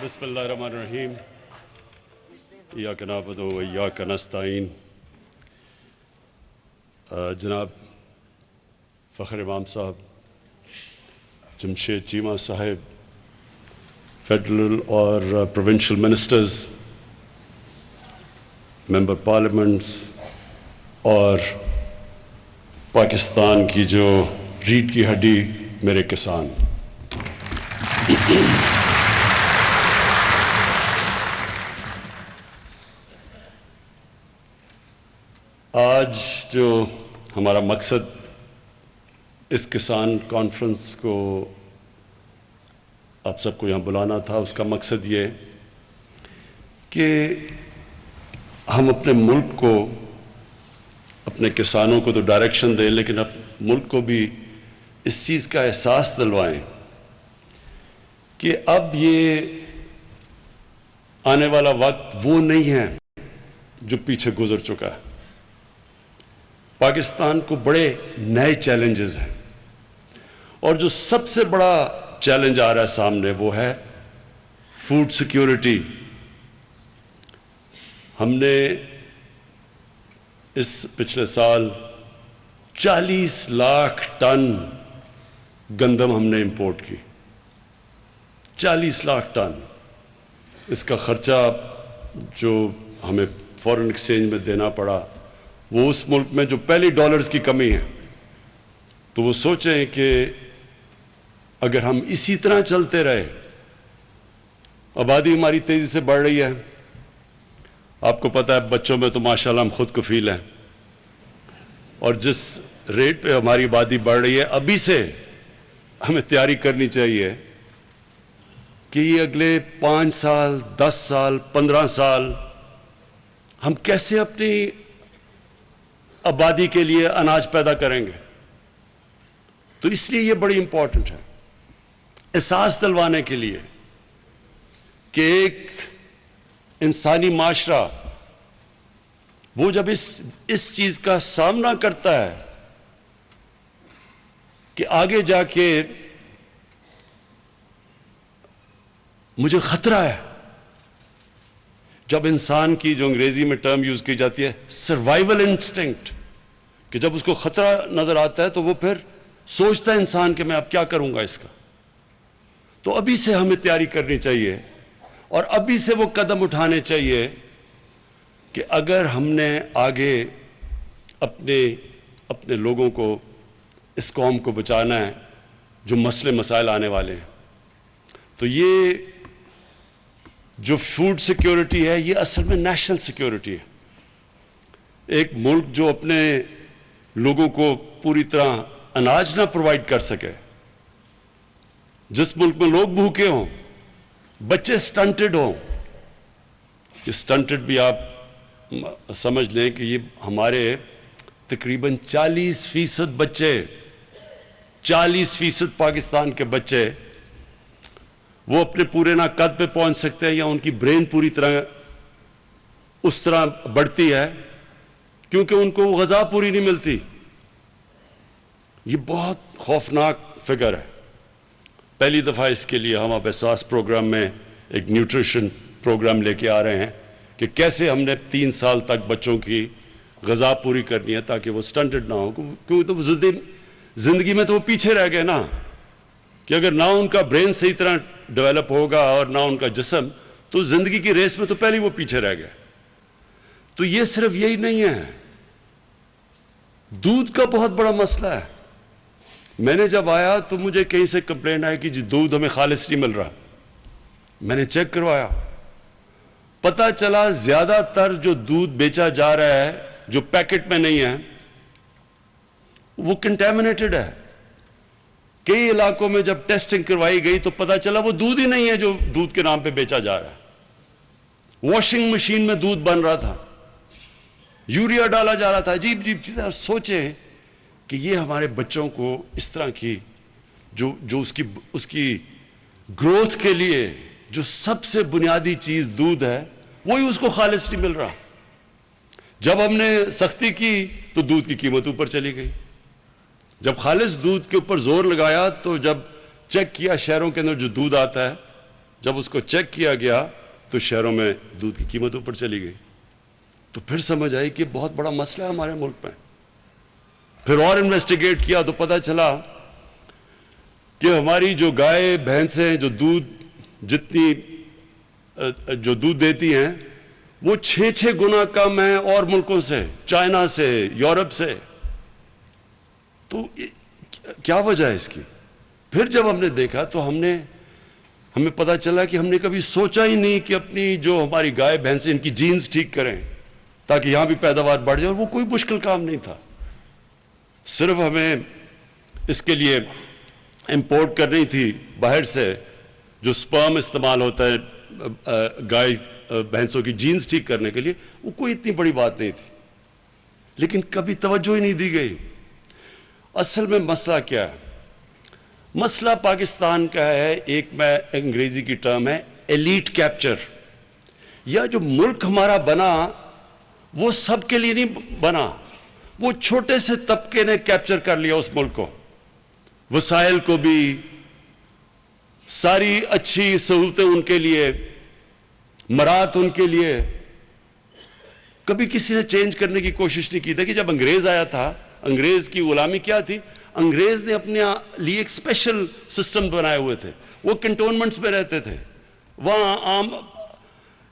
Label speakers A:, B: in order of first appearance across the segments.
A: بسم اللہ الرحمن الرحیم ایاک نعبد و ایاک نستعین. جناب فخر امام صاحب, جمشید چیمہ صاحب, فیڈرل اور پروونشل منسٹرز, ممبر پارلیمنٹس اور پاکستان کی جو ریڑھ کی ہڈی میرے کسان, آج جو ہمارا مقصد اس کسان کانفرنس کو آپ سب کو یہاں بلانا تھا, اس کا مقصد یہ کہ ہم اپنے ملک کو, اپنے کسانوں کو تو ڈائریکشن دیں, لیکن ملک کو بھی اس چیز کا احساس دلوائیں کہ اب یہ آنے والا وقت وہ نہیں ہے جو پیچھے گزر چکا ہے. پاکستان کو بڑے نئے چیلنجز ہیں, اور جو سب سے بڑا چیلنج آ رہا ہے سامنے وہ ہے فوڈ سیکیورٹی. ہم نے اس پچھلے سال 40 لاکھ ٹن گندم ہم نے امپورٹ کی, 40 لاکھ ٹن. اس کا خرچہ جو ہمیں فورن ایکسچینج میں دینا پڑا وہ اس ملک میں جو پہلی ڈالرز کی کمی ہے, تو وہ سوچیں کہ اگر ہم اسی طرح چلتے رہے, آبادی ہماری تیزی سے بڑھ رہی ہے, آپ کو پتہ ہے بچوں میں تو ماشاءاللہ ہم خود کفیل ہیں, اور جس ریٹ پہ ہماری آبادی بڑھ رہی ہے ابھی سے ہمیں تیاری کرنی چاہیے کہ یہ اگلے 5 سال, 10 سال, 15 سال ہم کیسے اپنی آبادی کے لیے اناج پیدا کریں گے. تو اس لیے یہ بڑی امپورٹنٹ ہے احساس دلوانے کے لیے کہ ایک انسانی معاشرہ وہ جب اس چیز کا سامنا کرتا ہے کہ آگے جا کے مجھے خطرہ ہے, جب انسان کی جو انگریزی میں ٹرم یوز کی جاتی ہے سروائیول انسٹنکٹ, کہ جب اس کو خطرہ نظر آتا ہے تو وہ پھر سوچتا ہے انسان کہ میں اب کیا کروں گا اس کا. تو ابھی سے ہمیں تیاری کرنی چاہیے اور ابھی سے وہ قدم اٹھانے چاہیے کہ اگر ہم نے آگے اپنے لوگوں کو, اس قوم کو بچانا ہے جو مسئلے مسائل آنے والے ہیں. تو یہ جو فوڈ سیکیورٹی ہے یہ اصل میں نیشنل سیکیورٹی ہے. ایک ملک جو اپنے لوگوں کو پوری طرح اناج نہ پرووائڈ کر سکے, جس ملک میں لوگ بھوکے ہوں, بچے سٹنٹڈ ہوں, کہ سٹنٹڈ بھی آپ سمجھ لیں کہ یہ ہمارے تقریباً 40% بچے, 40% پاکستان کے بچے وہ اپنے پورے نہ قد پہ پہنچ سکتے ہیں یا ان کی برین پوری طرح اس طرح بڑھتی ہے کیونکہ ان کو وہ غذا پوری نہیں ملتی. یہ بہت خوفناک فگر ہے. پہلی دفعہ اس کے لیے ہم اب احساس پروگرام میں ایک نیوٹریشن پروگرام لے کے آ رہے ہیں کہ کیسے ہم نے 3 سال تک بچوں کی غذا پوری کرنی ہے تاکہ وہ سٹنٹڈ نہ ہو, کیونکہ تو زندگی میں تو وہ پیچھے رہ گئے نا, کہ اگر نہ ان کا برین صحیح طرح ڈیولپ ہوگا اور نہ ان کا جسم, تو زندگی کی ریس میں تو پہلے وہ پیچھے رہ گئے. تو یہ صرف یہی نہیں ہے, دودھ کا بہت بڑا مسئلہ ہے. میں نے جب آیا تو مجھے کہیں سے کمپلین آئی کہ جی دودھ ہمیں خالص نہیں مل رہا. میں نے چیک کروایا, پتہ چلا زیادہ تر جو دودھ بیچا جا رہا ہے جو پیکٹ میں نہیں ہے وہ کنٹامنیٹڈ ہے. کئی علاقوں میں جب ٹیسٹنگ کروائی گئی تو پتہ چلا وہ دودھ ہی نہیں ہے جو دودھ کے نام پہ بیچا جا رہا ہے. واشنگ مشین میں دودھ بن رہا تھا, یوریا ڈالا جا رہا تھا, عجیب عجیب چیزیں. سوچیں کہ یہ ہمارے بچوں کو اس طرح کی جو اس کی گروتھ کے لیے جو سب سے بنیادی چیز دودھ ہے وہی اس کو خالص نہیں مل رہا. جب ہم نے سختی کی تو دودھ کی قیمت اوپر چلی گئی. جب خالص دودھ کے اوپر زور لگایا تو جب چیک کیا شہروں کے اندر جو دودھ آتا ہے جب اس کو چیک کیا گیا تو شہروں میں دودھ کی قیمت اوپر چلی گئی. تو پھر سمجھ آئی کہ بہت بڑا مسئلہ ہے ہمارے ملک میں. پھر اور انویسٹیگیٹ کیا تو پتہ چلا کہ ہماری جو گائے بھینسیں جو دودھ دیتی ہیں وہ 6 گنا کم ہیں اور ملکوں سے, چائنا سے, یورپ سے. تو کیا وجہ ہے اس کی؟ پھر جب ہم نے دیکھا تو ہمیں پتا چلا کہ ہم نے کبھی سوچا ہی نہیں کہ اپنی جو ہماری گائے بھینسیں ان کی جینز ٹھیک کریں تاکہ یہاں بھی پیداوار بڑھ جائے. اور وہ کوئی مشکل کام نہیں تھا, صرف ہمیں اس کے لیے امپورٹ کرنی تھی باہر سے جو سپرم استعمال ہوتا ہے گائے بھینسوں کی جینز ٹھیک کرنے کے لیے. وہ کوئی اتنی بڑی بات نہیں تھی, لیکن کبھی توجہ ہی نہیں دی گئی. اصل میں مسئلہ کیا ہے؟ مسئلہ پاکستان کا ہے, ایک میں انگریزی کی ٹرم ہے ایلیٹ کیپچر. یا جو ملک ہمارا بنا وہ سب کے لیے نہیں بنا, وہ چھوٹے سے طبقے نے کیپچر کر لیا اس ملک کو, وسائل کو بھی, ساری اچھی سہولتیں ان کے لیے, مرات ان کے لیے. کبھی کسی نے چینج کرنے کی کوشش نہیں کی تھی. کہ جب انگریز آیا تھا, انگریز کی غلامی کیا تھی؟ انگریز نے اپنے لیے ایک اسپیشل سسٹم بنائے ہوئے تھے. وہ کنٹونمنٹس میں رہتے تھے, وہاں عام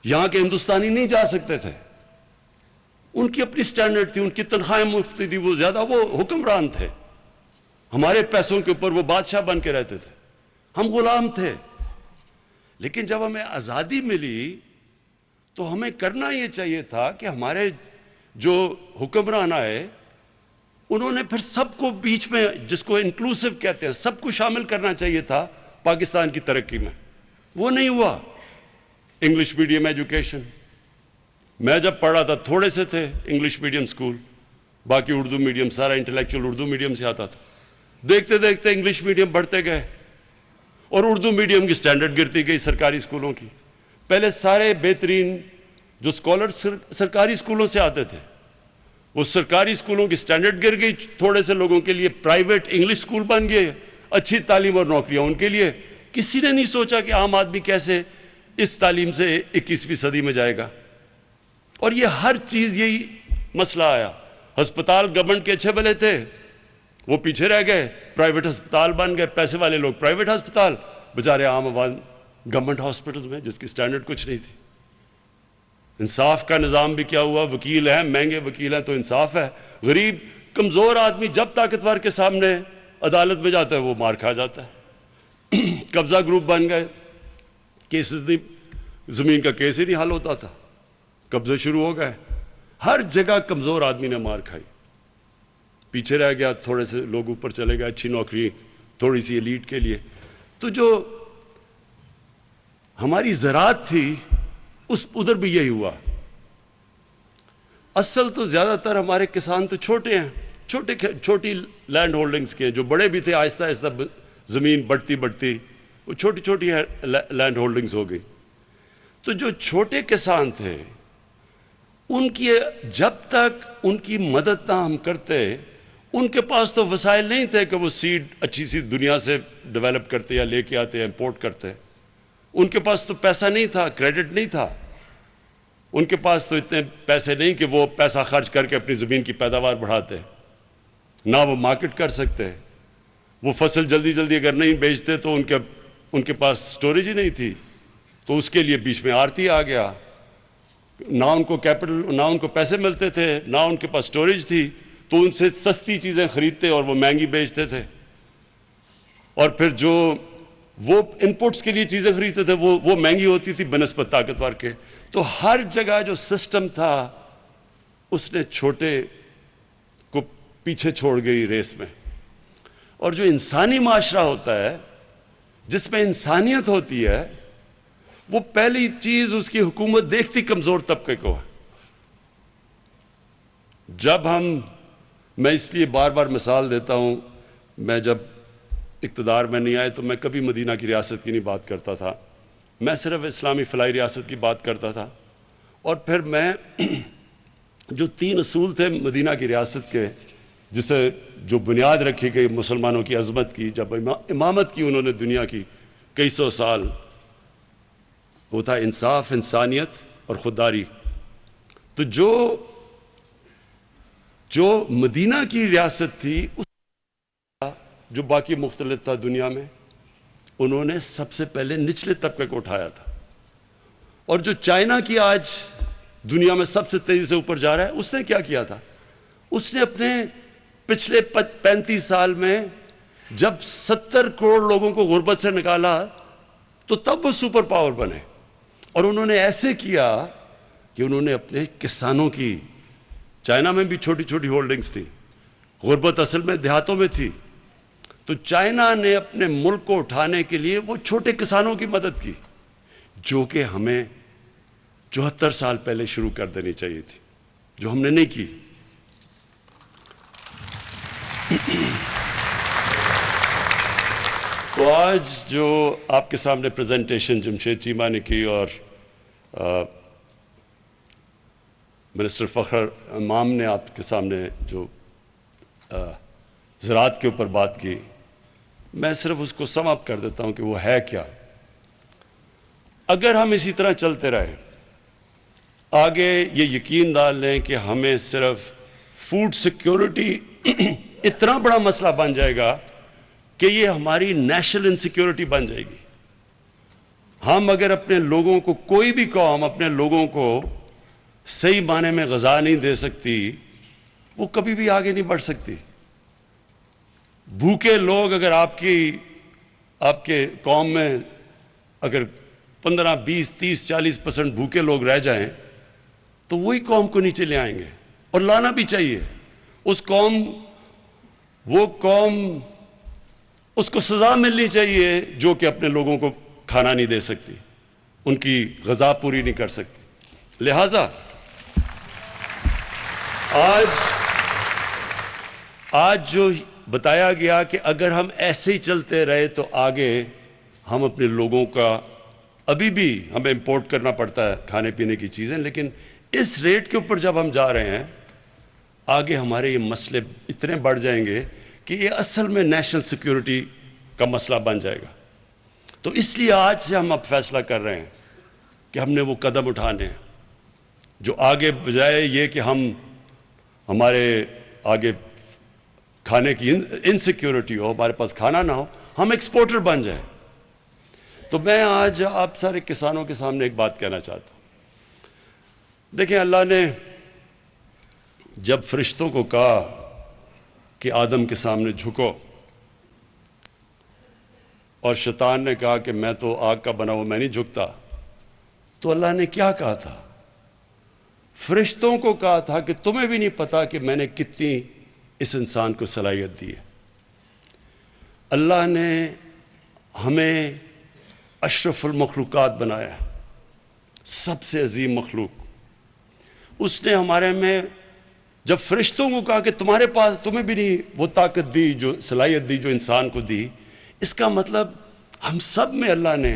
A: یہاں کے ہندوستانی نہیں جا سکتے تھے. ان کی اپنی سٹینڈرڈ تھی, ان کی تنخواہیں مفت تھی, وہ حکمران تھے. ہمارے پیسوں کے اوپر وہ بادشاہ بن کے رہتے تھے, ہم غلام تھے. لیکن جب ہمیں آزادی ملی تو ہمیں کرنا یہ چاہیے تھا کہ ہمارے جو حکمران آئے انہوں نے پھر سب کو بیچ میں, جس کو انکلوسیو کہتے ہیں, سب کو شامل کرنا چاہیے تھا پاکستان کی ترقی میں. وہ نہیں ہوا. انگلش میڈیم ایجوکیشن, میں جب پڑھا تھا تھوڑے سے تھے انگلش میڈیم سکول, باقی اردو میڈیم, سارا انٹلیکچوئل اردو میڈیم سے آتا تھا. دیکھتے دیکھتے انگلش میڈیم بڑھتے گئے اور اردو میڈیم کی سٹینڈرڈ گرتی گئی سرکاری اسکولوں کی. پہلے سارے بہترین جو اسکالر سرکاری اسکولوں سے آتے تھے, وہ سرکاری اسکولوں کی سٹینڈرڈ گر گئی. تھوڑے سے لوگوں کے لیے پرائیویٹ انگلش اسکول بن گئے, اچھی تعلیم اور نوکریاں ان کے لیے. کسی نے نہیں سوچا کہ عام آدمی کیسے اس تعلیم سے 21ویں صدی میں جائے گا. اور یہ ہر چیز یہی مسئلہ آیا. ہسپتال گورنمنٹ کے اچھے بھلے تھے, وہ پیچھے رہ گئے, پرائیویٹ ہسپتال بن گئے, پیسے والے لوگ پرائیویٹ ہسپتال, بچارے عام عوام گورنمنٹ ہاسپٹلز میں جس کی سٹینڈرڈ کچھ نہیں تھی. انصاف کا نظام بھی کیا ہوا؟ وکیل ہیں, مہنگے وکیل ہیں تو انصاف ہے. غریب کمزور آدمی جب طاقتور کے سامنے عدالت میں جاتا ہے وہ مار کھا جاتا ہے. قبضہ گروپ بن گئے, کیسز نہیں, زمین کا کیس ہی نہیں حل ہوتا تھا, قبضے شروع ہو گئے. ہر جگہ کمزور آدمی نے مار کھائی, پیچھے رہ گیا, تھوڑے سے لوگ اوپر چلے گئے, اچھی نوکری تھوڑی سی ایلیٹ کے لیے. تو جو ہماری زراعت تھی ادھر بھی یہی ہوا. اصل تو زیادہ تر ہمارے کسان تو چھوٹے ہیں, چھوٹی لینڈ ہولڈنگز کے, جو بڑے بھی تھے آہستہ آہستہ زمین بڑھتی وہ چھوٹی لینڈ ہولڈنگز ہو گئی. تو جو چھوٹے کسان تھے ان کی جب تک ان کی مدد نہ ہم کرتے, ان کے پاس تو وسائل نہیں تھے کہ وہ سیڈ اچھی سی دنیا سے ڈیولپ کرتے یا لے کے آتے, امپورٹ کرتے. ان کے پاس تو پیسہ نہیں تھا, کریڈٹ نہیں تھا. ان کے پاس تو اتنے پیسے نہیں کہ وہ پیسہ خرچ کر کے اپنی زمین کی پیداوار بڑھاتے, نہ وہ مارکیٹ کر سکتے. وہ فصل جلدی اگر نہیں بیچتے تو ان کے پاس سٹوریج ہی نہیں تھی, تو اس کے لیے بیچ میں آڑتی آ گیا. نہ ان کو کیپٹل, نہ ان کو پیسے ملتے تھے, نہ ان کے پاس سٹوریج تھی, تو ان سے سستی چیزیں خریدتے اور وہ مہنگی بیچتے تھے. اور پھر جو وہ انپوٹس کے لیے چیزیں خریدتے تھے وہ مہنگی ہوتی تھی بنسبت طاقتور کے. تو ہر جگہ جو سسٹم تھا اس نے چھوٹے کو پیچھے چھوڑ گئی ریس میں. اور جو انسانی معاشرہ ہوتا ہے جس میں انسانیت ہوتی ہے, وہ پہلی چیز اس کی حکومت دیکھتی کمزور طبقے کو ہے. میں اس لیے بار بار مثال دیتا ہوں, میں جب اقتدار میں نہیں آئے تو میں کبھی مدینہ کی ریاست کی نہیں بات کرتا تھا, میں صرف اسلامی فلاحی ریاست کی بات کرتا تھا. اور پھر میں جو 3 اصول تھے مدینہ کی ریاست کے, جسے جو بنیاد رکھی گئی مسلمانوں کی عظمت کی, جب امامت کی انہوں نے دنیا کی کئی سو سال, وہ تھا انصاف، انسانیت اور خودداری۔ تو جو مدینہ کی ریاست تھی، اس جو باقی مختلف تھا دنیا میں، انہوں نے سب سے پہلے نچلے طبقے کو اٹھایا تھا۔ اور جو چائنا کی آج دنیا میں سب سے تیزی سے اوپر جا رہا ہے، اس نے کیا کیا تھا؟ اس نے اپنے پچھلے 35 سال میں جب 70 کروڑ لوگوں کو غربت سے نکالا تو تب وہ سپر پاور بنے۔ اور انہوں نے ایسے کیا کہ انہوں نے اپنے کسانوں کی، چائنا میں بھی چھوٹی چھوٹی ہولڈنگز تھی، غربت اصل میں دیہاتوں میں تھی، تو چائنا نے اپنے ملک کو اٹھانے کے لیے وہ چھوٹے کسانوں کی مدد کی، جو کہ ہمیں 74 سال پہلے شروع کر دینی چاہیے تھی، جو ہم نے نہیں کی۔ تو آج جو آپ کے سامنے پریزنٹیشن جمشید چیمہ نے کی اور منسٹر فخر امام نے آپ کے سامنے جو زراعت کے اوپر بات کی، میں صرف اس کو سم اپ کر دیتا ہوں کہ وہ ہے کیا۔ اگر ہم اسی طرح چلتے رہے آگے، یہ یقین ڈال لیں کہ ہمیں صرف فوڈ سیکیورٹی اتنا بڑا مسئلہ بن جائے گا کہ یہ ہماری نیشنل انسیکیورٹی بن جائے گی۔ ہم اگر اپنے لوگوں کو، کوئی بھی قوم اپنے لوگوں کو صحیح معنی میں غذا نہیں دے سکتی، وہ کبھی بھی آگے نہیں بڑھ سکتی۔ بھوکے لوگ اگر آپ کے قوم میں اگر 15، 20، 30، 40% بھوکے لوگ رہ جائیں تو وہی قوم کو نیچے لے آئیں گے، اور لانا بھی چاہیے۔ وہ قوم اس کو سزا ملنی چاہیے جو کہ اپنے لوگوں کو کھانا نہیں دے سکتی، ان کی غذا پوری نہیں کر سکتی۔ لہذا آج جو بتایا گیا کہ اگر ہم ایسے ہی چلتے رہے تو آگے ہم اپنے لوگوں کا، ابھی بھی ہمیں امپورٹ کرنا پڑتا ہے کھانے پینے کی چیزیں، لیکن اس ریٹ کے اوپر جب ہم جا رہے ہیں، آگے ہمارے یہ مسئلے اتنے بڑھ جائیں گے کہ یہ اصل میں نیشنل سیکیورٹی کا مسئلہ بن جائے گا۔ تو اس لیے آج سے ہم اب فیصلہ کر رہے ہیں کہ ہم نے وہ قدم اٹھانے ہیں جو آگے بجائے یہ کہ ہمارے آگے کھانے کی انسیکیورٹی ہو، ہمارے پاس کھانا نہ ہو، ہم ایکسپورٹر بن جائیں۔ تو میں آج آپ سارے کسانوں کے سامنے ایک بات کہنا چاہتا ہوں۔ دیکھیں، اللہ نے جب فرشتوں کو کہا کہ آدم کے سامنے جھکو، اور شیطان نے کہا کہ میں تو آگ کا بنا ہوا، میں نہیں جھکتا، تو اللہ نے کیا کہا تھا؟ فرشتوں کو کہا تھا کہ تمہیں بھی نہیں پتا کہ میں نے کتنی اس انسان کو صلاحیت دی ہے۔ اللہ نے ہمیں اشرف المخلوقات بنایا ہے، سب سے عظیم مخلوق۔ اس نے ہمارے میں جب فرشتوں کو کہا کہ تمہارے پاس، تمہیں بھی نہیں وہ طاقت دی، جو صلاحیت دی جو انسان کو دی، اس کا مطلب ہم سب میں اللہ نے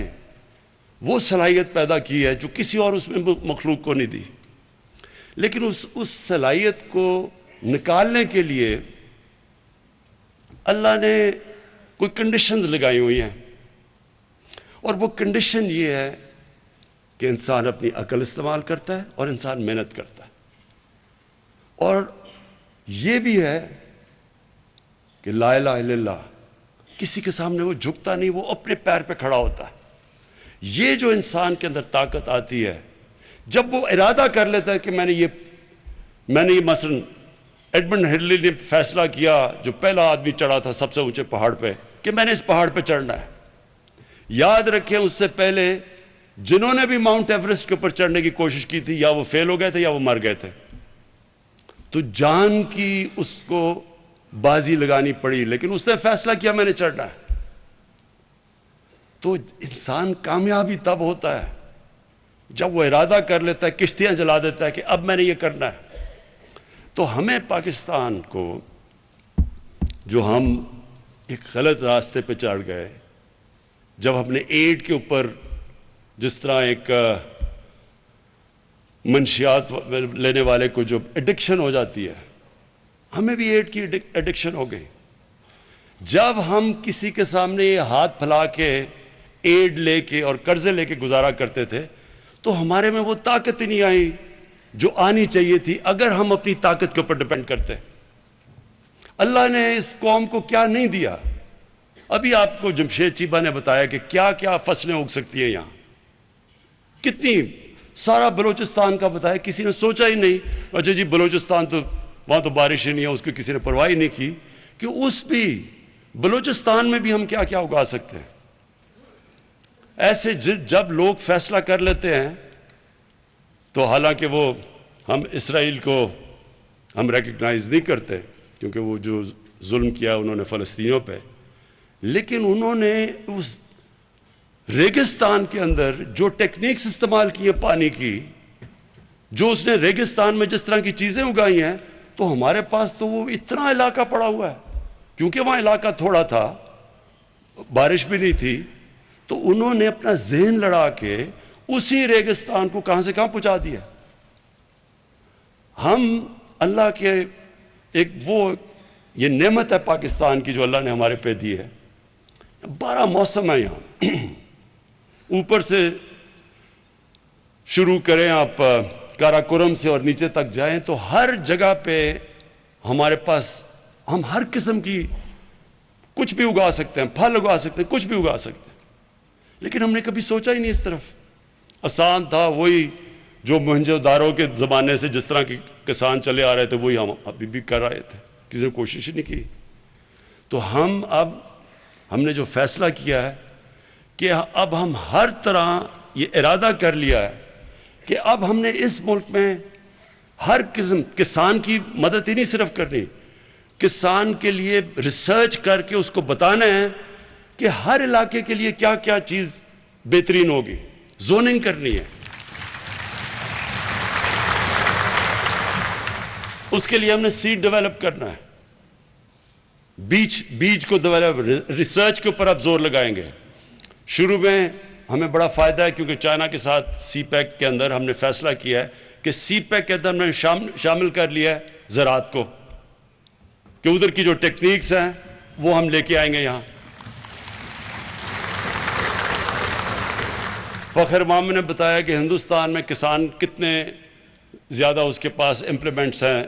A: وہ صلاحیت پیدا کی ہے جو کسی اور اس میں مخلوق کو نہیں دی۔ لیکن اس صلاحیت کو نکالنے کے لیے اللہ نے کوئی کنڈیشنز لگائی ہوئی ہیں، اور وہ کنڈیشن یہ ہے کہ انسان اپنی عقل استعمال کرتا ہے اور انسان محنت کرتا ہے، اور یہ بھی ہے کہ لا الہ الا اللہ، کسی کے سامنے وہ جھکتا نہیں، وہ اپنے پیر پہ کھڑا ہوتا ہے۔ یہ جو انسان کے اندر طاقت آتی ہے، جب وہ ارادہ کر لیتا ہے کہ میں نے یہ مثلا ایڈمنڈ ہلری نے فیصلہ کیا، جو پہلا آدمی چڑھا تھا سب سے اونچے پہاڑ پہ، کہ میں نے اس پہاڑ پہ چڑھنا ہے۔ یاد رکھیں، اس سے پہلے جنہوں نے بھی ماؤنٹ ایوریسٹ کے اوپر چڑھنے کی کوشش کی تھی، یا وہ فیل ہو گئے تھے یا وہ مر گئے تھے، تو جان کی اس کو بازی لگانی پڑی، لیکن اس نے فیصلہ کیا میں نے چڑھنا ہے۔ تو انسان کامیابی تب ہوتا ہے جب وہ ارادہ کر لیتا ہے، کشتیاں جلا دیتا ہے کہ اب میں نے یہ کرنا ہے۔ تو ہمیں پاکستان کو، جو ہم ایک غلط راستے پہ چڑھ گئے، جب ہم نے ایڈ کے اوپر جس طرح ایک منشیات لینے والے کو جو ایڈکشن ہو جاتی ہے، ہمیں بھی ایڈ کی ایڈکشن ہو گئی۔ جب ہم کسی کے سامنے یہ ہاتھ پھیلا کے ایڈ لے کے اور قرضے لے کے گزارا کرتے تھے، تو ہمارے میں وہ طاقت ہی نہیں آئی جو آنی چاہیے تھی اگر ہم اپنی طاقت کے اوپر ڈپینڈ کرتے۔ اللہ نے اس قوم کو کیا نہیں دیا؟ ابھی آپ کو جمشید چیبہ نے بتایا کہ کیا کیا فصلیں اگ سکتی ہیں یہاں، کتنی، سارا بلوچستان کا بتایا، کسی نے سوچا ہی نہیں، اچھا جی بلوچستان تو وہاں تو بارش ہی نہیں ہے، اس کو کسی نے پرواہ ہی نہیں کی کہ اس بھی بلوچستان میں بھی ہم کیا کیا اگا سکتے ہیں۔ ایسے جب لوگ فیصلہ کر لیتے ہیں تو حالانکہ وہ ہم اسرائیل کو ہم ریکگنائز نہیں کرتے کیونکہ وہ جو ظلم کیا انہوں نے فلسطینیوں پہ، لیکن انہوں نے اس ریگستان کے اندر جو ٹیکنیکس استعمال کی ہیں پانی کی، جو اس نے ریگستان میں جس طرح کی چیزیں اگائی ہیں، تو ہمارے پاس تو وہ اتنا علاقہ پڑا ہوا ہے، کیونکہ وہاں علاقہ تھوڑا تھا، بارش بھی نہیں تھی، تو انہوں نے اپنا ذہن لڑا کے اسی ریگستان کو کہاں سے کہاں پہنچا دیا۔ ہم اللہ کے ایک وہ یہ نعمت ہے پاکستان کی جو اللہ نے ہمارے پہ دی ہے، 12 موسم ہے یہاں، اوپر سے شروع کریں آپ کاراکورم سے اور نیچے تک جائیں تو ہر جگہ پہ ہمارے پاس ہم ہر قسم کی کچھ بھی اگا سکتے ہیں، پھل اگا سکتے ہیں، کچھ بھی اگا سکتے ہیں، لیکن ہم نے کبھی سوچا ہی نہیں اس طرف۔ آسان تھا وہی جو موہنجو داڑو کے زمانے سے جس طرح کے کسان چلے آ رہے تھے وہی ہم ابھی بھی کر رہے تھے، کسی نے کوشش ہی نہیں کی۔ تو ہم نے جو فیصلہ کیا ہے کہ اب ہم ہر طرح یہ ارادہ کر لیا ہے کہ اب ہم نے اس ملک میں ہر قسم کسان کی مدد ہی نہیں صرف کرنی، کسان کے لیے ریسرچ کر کے اس کو بتانا ہے کہ ہر علاقے کے لیے کیا کیا چیز بہترین ہوگی، زوننگ کرنی ہے، اس کے لیے ہم نے سیڈ ڈیولپ کرنا ہے، بیج کو ڈیولپ، ریسرچ کے اوپر اب زور لگائیں گے۔ شروع میں ہمیں بڑا فائدہ ہے کیونکہ چائنا کے ساتھ سی پیک کے اندر ہم نے فیصلہ کیا ہے کہ سی پیک کے اندر ہم نے شامل کر لیا ہے زراعت کو، کہ ادھر کی جو ٹیکنیکس ہیں وہ ہم لے کے آئیں گے یہاں۔ فخر مام نے بتایا کہ ہندوستان میں کسان کتنے زیادہ اس کے پاس امپلیمنٹس ہیں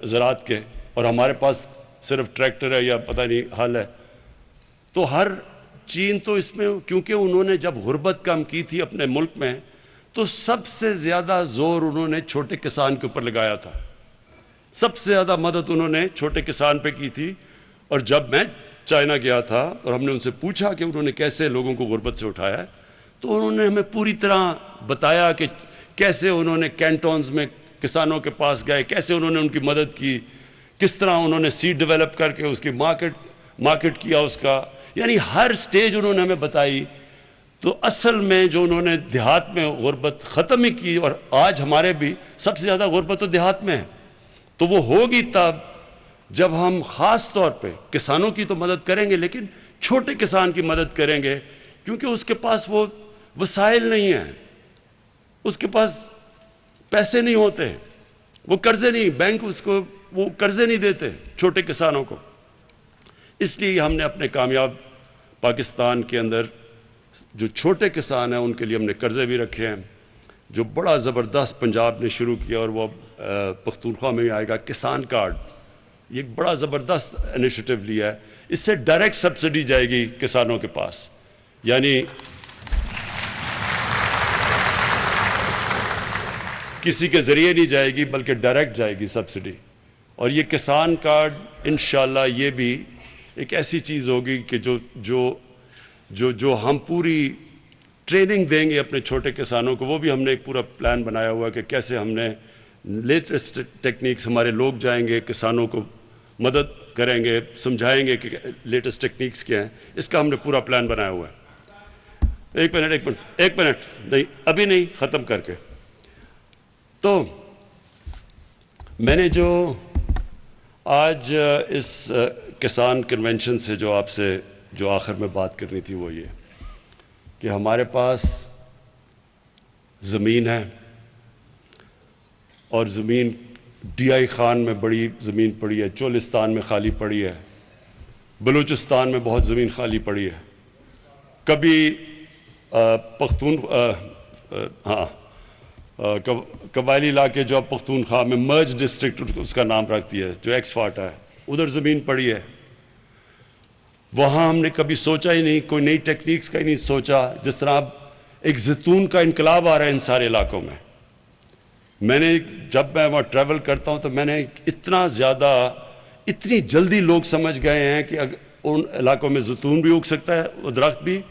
A: زراعت کے، اور ہمارے پاس صرف ٹریکٹر ہے یا پتہ نہیں حل ہے۔ تو ہر چین تو اس میں کیونکہ انہوں نے جب غربت کم کی تھی اپنے ملک میں تو سب سے زیادہ زور انہوں نے چھوٹے کسان کے اوپر لگایا تھا، سب سے زیادہ مدد انہوں نے چھوٹے کسان پہ کی تھی۔ اور جب میں چائنا گیا تھا اور ہم نے ان سے پوچھا کہ انہوں نے کیسے لوگوں کو غربت سے اٹھایا ہے تو انہوں نے ہمیں پوری طرح بتایا کہ کیسے انہوں نے کینٹونز میں کسانوں کے پاس گئے، کیسے انہوں نے ان کی مدد کی، کس طرح انہوں نے سیڈ ڈیولپ کر کے اس کی مارکیٹ کیا اس کا، یعنی ہر سٹیج انہوں نے ہمیں بتائی۔ تو اصل میں جو انہوں نے دیہات میں غربت ختم ہی کی، اور آج ہمارے بھی سب سے زیادہ غربت تو دیہات میں ہے، تو وہ ہوگی تب جب ہم خاص طور پہ کسانوں کی تو مدد کریں گے لیکن چھوٹے کسان کی مدد کریں گے، کیونکہ اس کے پاس وہ وسائل نہیں ہیں، اس کے پاس پیسے نہیں ہوتے، وہ قرضے نہیں، بینک اس کو وہ قرضے نہیں دیتے چھوٹے کسانوں کو۔ اس لیے ہم نے اپنے کامیاب پاکستان کے اندر جو چھوٹے کسان ہیں ان کے لیے ہم نے قرضے بھی رکھے ہیں، جو بڑا زبردست پنجاب نے شروع کیا اور وہ پختونخوا میں آئے گا کسان کارڈ، یہ ایک بڑا زبردست انیشیٹو لیا ہے۔ اس سے ڈائریکٹ سبسڈی جائے گی کسانوں کے پاس، یعنی کسی کے ذریعے نہیں جائے گی بلکہ ڈائریکٹ جائے گی سبسڈی۔ اور یہ کسان کارڈ انشاءاللہ یہ بھی ایک ایسی چیز ہوگی کہ جو ہم پوری ٹریننگ دیں گے اپنے چھوٹے کسانوں کو، وہ بھی ہم نے ایک پورا پلان بنایا ہوا ہے کہ کیسے ہم نے لیٹسٹ ٹیکنیکس، ہمارے لوگ جائیں گے کسانوں کو مدد کریں گے، سمجھائیں گے کہ لیٹسٹ ٹیکنیکس کیا ہیں، اس کا ہم نے پورا پلان بنایا ہوا ہے۔ ایک منٹ نہیں، ابھی نہیں، ختم کر کے۔ تو میں نے جو آج اس کسان کنونشن سے جو آپ سے جو آخر میں بات کرنی تھی وہ یہ کہ ہمارے پاس زمین ہے، اور زمین ڈی آئی خان میں بڑی زمین پڑی ہے، چولستان میں خالی پڑی ہے، بلوچستان میں بہت زمین خالی پڑی ہے، کبھی پختون قبائلی علاقے جو اب پختونخوا میں مرج ڈسٹرکٹ اس کا نام رکھتی ہے, جو ایکس فاٹا ہے, ادھر زمین پڑی ہے. وہاں ہم نے کبھی سوچا ہی نہیں, کوئی نئی ٹیکنیکس کا ہی نہیں سوچا. جس طرح اب ایک زیتون کا انقلاب آ رہا ہے ان سارے علاقوں میں. جب میں وہاں ٹریول کرتا ہوں تو میں نے اتنی جلدی لوگ سمجھ گئے ہیں کہ ان علاقوں میں زیتون بھی اگ سکتا ہے, وہ درخت بھی,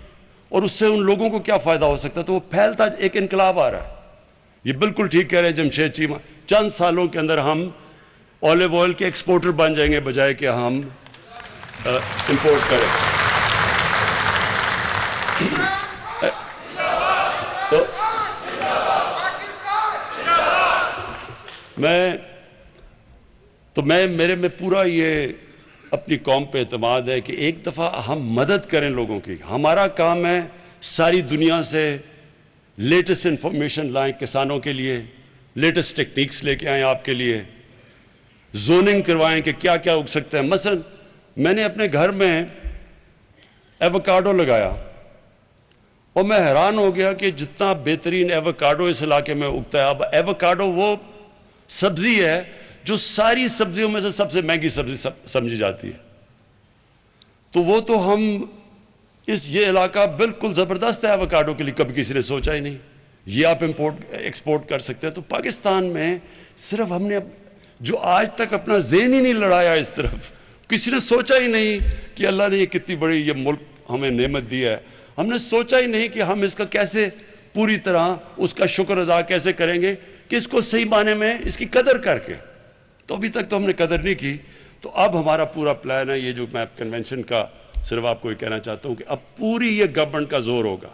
A: اور اس سے ان لوگوں کو کیا فائدہ ہو سکتا ہے. تو وہ پھیلتا ایک انقلاب آ رہا ہے. یہ بالکل ٹھیک کہہ رہے ہیں جمشید چیمہ, چند سالوں کے اندر ہم آلیو آئل کے ایکسپورٹر بن جائیں گے بجائے کہ ہم امپورٹ کریں. میرے میں پورا یہ اپنی قوم پہ اعتماد ہے کہ ایک دفعہ ہم مدد کریں لوگوں کی. ہمارا کام ہے ساری دنیا سے لیٹسٹ انفارمیشن لائیں کسانوں کے لیے, لیٹسٹ ٹیکنیکس لے کے آئیں آپ کے لیے, زوننگ کروائیں کہ کیا کیا اگ سکتا ہے. مثلا میں نے اپنے گھر میں ایووکاڈو لگایا اور میں حیران ہو گیا کہ جتنا بہترین ایووکاڈو اس علاقے میں اگتا ہے. اب ایووکاڈو وہ سبزی ہے جو ساری سبزیوں میں سے سب سے مہنگی سبزی سمجھی جاتی ہے. تو وہ تو ہم یہ علاقہ بالکل زبردست ہے ایووکاڈو کے لیے, کبھی کسی نے سوچا ہی نہیں. یہ آپ ایکسپورٹ کر سکتے ہیں. تو پاکستان میں صرف ہم نے جو آج تک اپنا ذہن ہی نہیں لڑایا اس طرف, کسی نے سوچا ہی نہیں کہ اللہ نے یہ کتنی بڑی یہ ملک ہمیں نعمت دی ہے. ہم نے سوچا ہی نہیں کہ ہم اس کا کیسے پوری طرح اس کا شکر ادا کیسے کریں گے کہ اس کو صحیح معنی میں اس کی قدر کر کے. تو ابھی تک تو ہم نے قدر نہیں کی. تو اب ہمارا پورا پلان ہے, یہ جو میں کنونشن کا صرف آپ کو یہ کہنا چاہتا ہوں کہ اب پوری یہ گورنمنٹ کا زور ہوگا,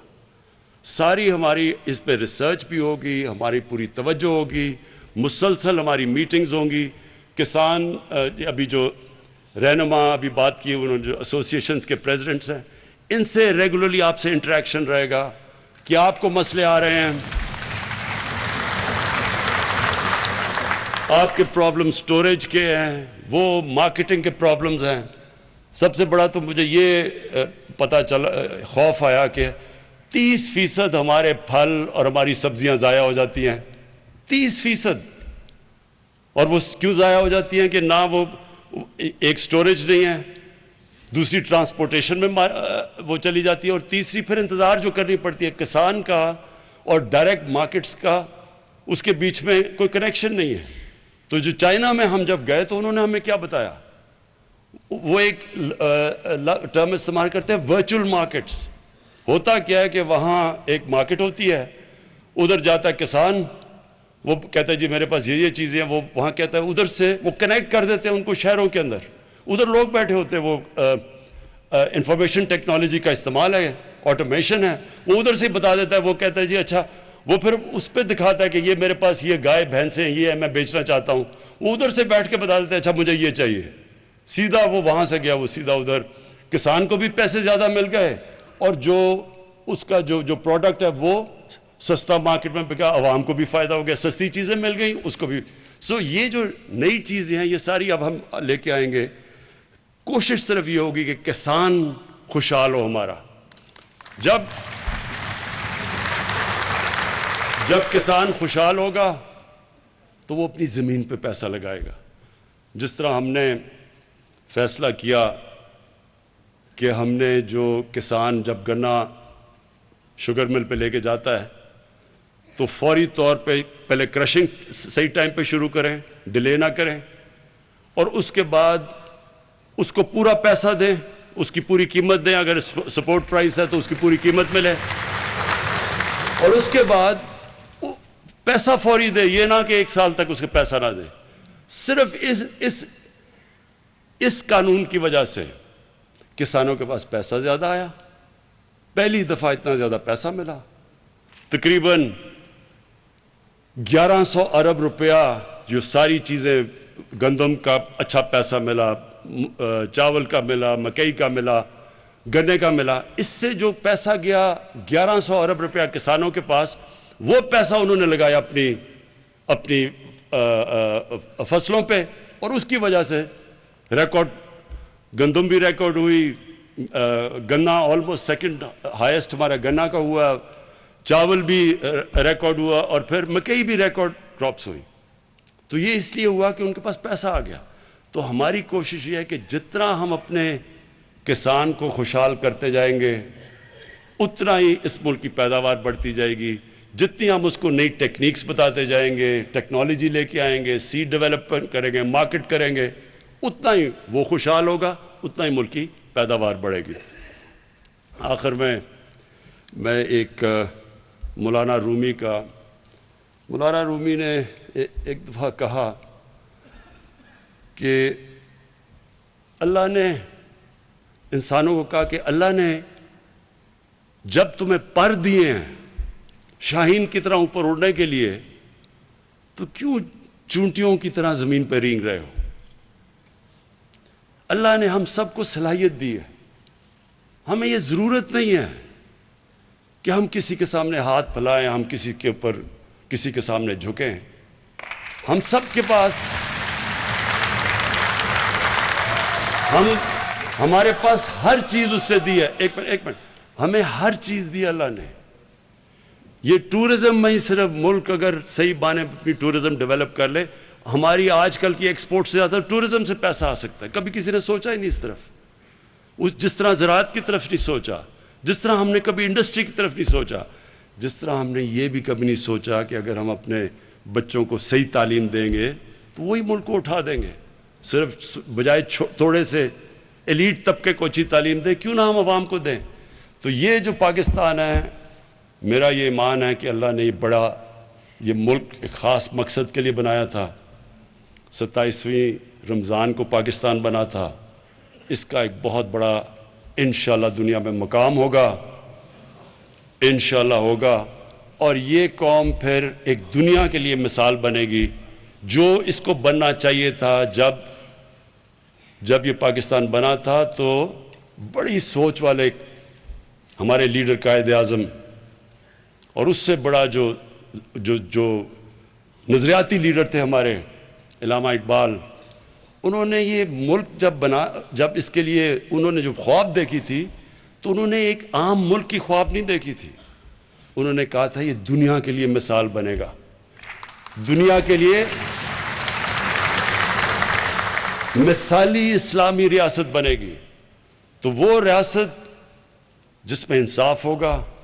A: ساری ہماری اس پہ ریسرچ بھی ہوگی, ہماری پوری توجہ ہوگی, مسلسل ہماری میٹنگز ہوں گی. کسان ابھی جو رہنما ابھی بات کی انہوں نے جو ایسوسیشنز کے پریزیڈنٹس ہیں, ان سے ریگولرلی آپ سے انٹریکشن رہے گا کہ آپ کو مسئلے آ رہے ہیں, آپ کے پرابلم سٹوریج کے ہیں, وہ مارکیٹنگ کے پرابلمز ہیں. سب سے بڑا تو مجھے یہ پتا چلا, خوف آیا کہ 30% ہمارے پھل اور ہماری سبزیاں ضائع ہو جاتی ہیں. 30%. اور وہ کیوں ضائع ہو جاتی ہیں کہ نہ وہ ایک سٹوریج نہیں ہے, دوسری ٹرانسپورٹیشن میں وہ چلی جاتی ہے, اور تیسری پھر انتظار جو کرنی پڑتی ہے کسان کا اور ڈائریکٹ مارکیٹس کا, اس کے بیچ میں کوئی کنیکشن نہیں ہے. تو جو چائنا میں ہم جب گئے تو انہوں نے ہمیں کیا بتایا, وہ ایک ٹرم استعمال کرتے ہیں ورچوئل مارکیٹس. ہوتا کیا ہے کہ وہاں ایک مارکیٹ ہوتی ہے, ادھر جاتا ہے کسان, وہ کہتا ہے جی میرے پاس یہ چیزیں ہیں, وہ وہاں کہتا ہے, ادھر سے وہ کنیکٹ کر دیتے ہیں ان کو شہروں کے اندر. ادھر لوگ بیٹھے ہوتے ہیں, وہ انفارمیشن ٹیکنالوجی کا استعمال ہے, آٹومیشن ہے, وہ ادھر سے بتا دیتا ہے. وہ کہتا ہے جی اچھا, وہ پھر اس پہ دکھاتا ہے کہ یہ میرے پاس یہ گائے بھینسیں ہیں, یہ ہے میں بیچنا چاہتا ہوں. وہ ادھر سے بیٹھ کے بتا دیتا ہے اچھا مجھے یہ چاہیے. سیدھا وہ وہاں سے گیا, وہ سیدھا ادھر, کسان کو بھی پیسے زیادہ مل گئے, اور جو اس کا جو پروڈکٹ ہے وہ سستا مارکیٹ میں بکا, عوام کو بھی فائدہ ہو گیا, سستی چیزیں مل گئیں اس کو بھی. یہ جو نئی چیزیں ہیں یہ ساری اب ہم لے کے آئیں گے. کوشش صرف یہ ہوگی کہ کسان خوشحال ہو ہمارا. جب کسان خوشحال ہوگا تو وہ اپنی زمین پہ پیسہ لگائے گا. جس طرح ہم نے فیصلہ کیا کہ ہم نے جو کسان جب گنا شوگر مل پہ لے کے جاتا ہے تو فوری طور پہ پہلے کرشنگ صحیح ٹائم پہ شروع کریں, ڈیلے نہ کریں, اور اس کے بعد اس کو پورا پیسہ دیں, اس کی پوری قیمت دیں. اگر سپورٹ پرائس ہے تو اس کی پوری قیمت ملے, اور اس کے بعد پیسہ فوری دے. یہ نہ کہ 1 سال تک اس کے پیسہ نہ دے. صرف اس قانون کی وجہ سے کسانوں کے پاس پیسہ زیادہ آیا. پہلی دفعہ اتنا زیادہ پیسہ ملا, تقریباً 1100 ارب روپیہ. جو ساری چیزیں, گندم کا اچھا پیسہ ملا, چاول کا ملا, مکئی کا ملا, گنے کا ملا. اس سے جو پیسہ گیا 1100 ارب روپیہ کسانوں کے پاس, وہ پیسہ انہوں نے لگایا اپنی فصلوں پہ, اور اس کی وجہ سے ریکارڈ گندم بھی ریکارڈ ہوئی, گنا آلموسٹ سیکنڈ ہائیسٹ ہمارا گنا کا ہوا، چاول بھی ریکارڈ ہوا، اور پھر مکئی بھی ریکارڈ کراپس ہوئی. تو یہ اس لیے ہوا کہ ان کے پاس پیسہ آ گیا. تو ہماری کوشش یہ ہے کہ جتنا ہم اپنے کسان کو خوشحال کرتے جائیں گے اتنا ہی اس ملک کی پیداوار بڑھتی جائے گی. جتنی ہم اس کو نئی ٹیکنیکس بتاتے جائیں گے، ٹیکنالوجی لے کے آئیں گے، سیڈ ڈیولپمنٹ کریں گے، مارکیٹ کریں گے، اتنا ہی وہ خوشحال ہوگا، اتنا ہی ملک کی پیداوار بڑھے گی. آخر میں ایک مولانا رومی نے ایک دفعہ کہا کہ اللہ نے انسانوں کو کہا کہ اللہ نے جب تمہیں پر دیے ہیں شاہین کی طرح اوپر اڑنے کے لیے تو کیوں چونٹیوں کی طرح زمین پہ رینگ رہے ہو؟ اللہ نے ہم سب کو صلاحیت دی ہے. ہمیں یہ ضرورت نہیں ہے کہ ہم کسی کے سامنے ہاتھ پھیلائیں، ہم کسی کے سامنے جھکیں. ہم سب کے پاس ہمارے پاس ہر چیز اس سے دی ہے. ایک منٹ ہمیں ہر چیز دی اللہ نے. یہ ٹورزم میں ہی صرف ملک اگر صحیح بانے اپنی ٹورزم ڈیولپ کر لے، ہماری آج کل کی ایکسپورٹ سے زیادہ ٹورزم سے پیسہ آ سکتا ہے. کبھی کسی نے سوچا ہی نہیں اس طرف، جس طرح زراعت کی طرف نہیں سوچا، جس طرح ہم نے کبھی انڈسٹری کی طرف نہیں سوچا، جس طرح ہم نے یہ بھی کبھی نہیں سوچا کہ اگر ہم اپنے بچوں کو صحیح تعلیم دیں گے تو وہی ملک کو اٹھا دیں گے. صرف بجائے تھوڑے سے ایلیٹ طبقے کو اچھی تعلیم دیں، کیوں نہ ہم عوام کو دیں. تو یہ جو پاکستان ہے، میرا یہ ایمان ہے کہ اللہ نے یہ ملک ایک خاص مقصد کے لیے بنایا تھا. 27ویں رمضان کو پاکستان بنا تھا. اس کا ایک بہت بڑا انشاءاللہ دنیا میں مقام ہوگا، انشاءاللہ ہوگا. اور یہ قوم پھر ایک دنیا کے لیے مثال بنے گی، جو اس کو بننا چاہیے تھا. جب یہ پاکستان بنا تھا تو بڑی سوچ والے ہمارے لیڈر قائد اعظم، اور اس سے بڑا جو نظریاتی لیڈر تھے ہمارے علامہ اقبال، انہوں نے یہ ملک جب اس کے لیے انہوں نے جو خواب دیکھی تھی تو انہوں نے ایک عام ملک کی خواب نہیں دیکھی تھی. انہوں نے کہا تھا یہ دنیا کے لیے مثال بنے گا، دنیا کے لیے مثالی اسلامی ریاست بنے گی. تو وہ ریاست جس میں انصاف ہوگا،